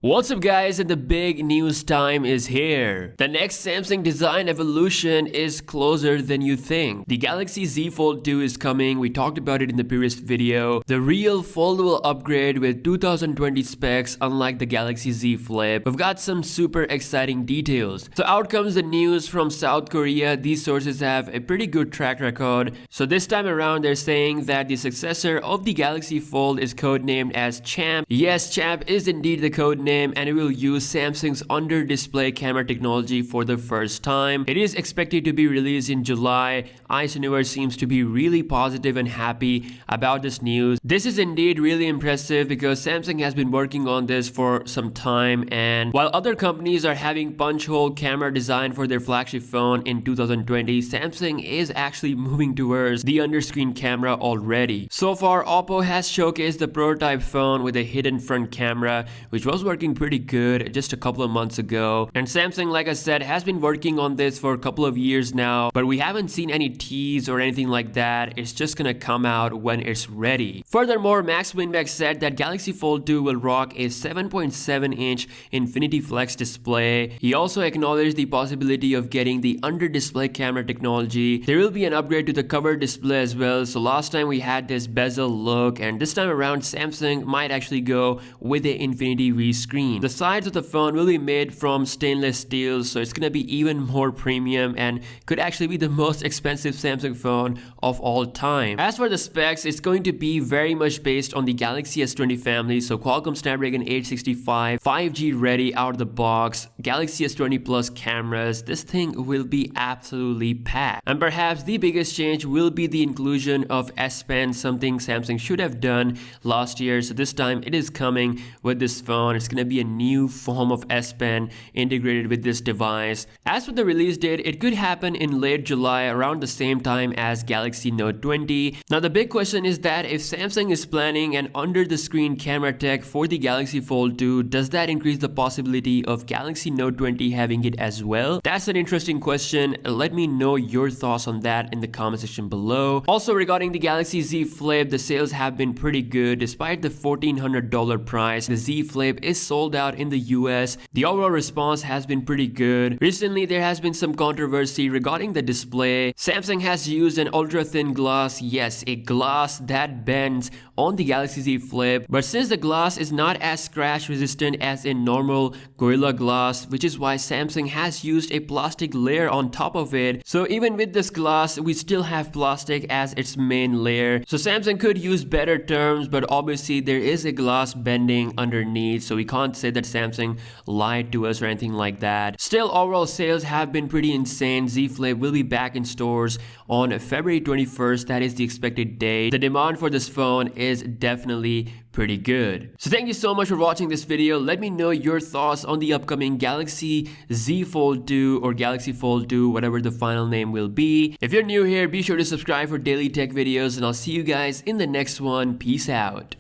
What's up guys, and the big news time is here. The next Samsung design evolution is closer than you think. The Galaxy Z Fold 2 is coming. We talked about it in the previous video. The real foldable upgrade with 2020 specs, unlike the Galaxy Z Flip. We've got some super exciting details. So out comes the news from South Korea. These sources have a pretty good track record. So this time around they're saying that the successor of the Galaxy Fold is codenamed as Champ. Yes, Champ is indeed the code name, and it will use Samsung's under-display camera technology for the first time. It is expected to be released in July. Ice Universe seems to be really positive and happy about this news. This is indeed really impressive because Samsung has been working on this for some time, and while other companies are having punch-hole camera design for their flagship phone in 2020, Samsung is actually moving towards the under-screen camera already. So far, Oppo has showcased the prototype phone with a hidden front camera, which was working pretty good just a couple of months ago. And Samsung, like I said, has been working on this for a couple of years now, but we haven't seen any tease or anything like that. It's just gonna come out when it's ready. Furthermore, Max Winbeck said that Galaxy Fold 2 will rock a 7.7-inch Infinity Flex display. He also acknowledged the possibility of getting the under-display camera technology. There will be an upgrade to the cover display as well. So last time we had this bezel look, and this time around Samsung might actually go with the Infinity V screen. The sides of the phone will be made from stainless steel, so it's gonna be even more premium and could actually be the most expensive Samsung phone of all time. As for the specs, it's going to be very much based on the Galaxy S20 family, so Qualcomm Snapdragon 865, 5G ready out of the box, Galaxy S20 Plus cameras. This thing will be absolutely packed. And perhaps the biggest change will be the inclusion of S Pen, something Samsung should have done last year. So this time it is coming with this phone. It's gonna be a new form of S Pen integrated with this device. As for the release date, it could happen in late July, around the same time as Galaxy Note 20. Now the big question is that if Samsung is planning an under-the-screen camera tech for the Galaxy Fold 2, does that increase the possibility of Galaxy Note 20 having it as well? That's an interesting question. Let me know your thoughts on that in the comment section below. Also, regarding the Galaxy Z Flip, the sales have been pretty good. Despite the $1,400 price, the Z Flip is sold out in the US. The overall response has been pretty good. Recently, there has been some controversy regarding the display. Samsung has used an ultra-thin glass, yes, a glass that bends on the Galaxy Z Flip, but since the glass is not as scratch resistant as a normal Gorilla Glass, which is why Samsung has used a plastic layer on top of it. So even with this glass, we still have plastic as its main layer. So Samsung could use better terms, but obviously there is a glass bending underneath, so we can't say that Samsung lied to us or anything like that. Still, overall sales have been pretty insane. Z Flip will be back in stores on February 21st. That is the expected date. The demand for this phone is definitely pretty good. So thank you so much for watching this video. Let me know your thoughts on the upcoming Galaxy Z Fold 2 or Galaxy Fold 2, whatever the final name will be. If you're new here, be sure to subscribe for daily tech videos, and I'll see you guys in the next one. Peace out.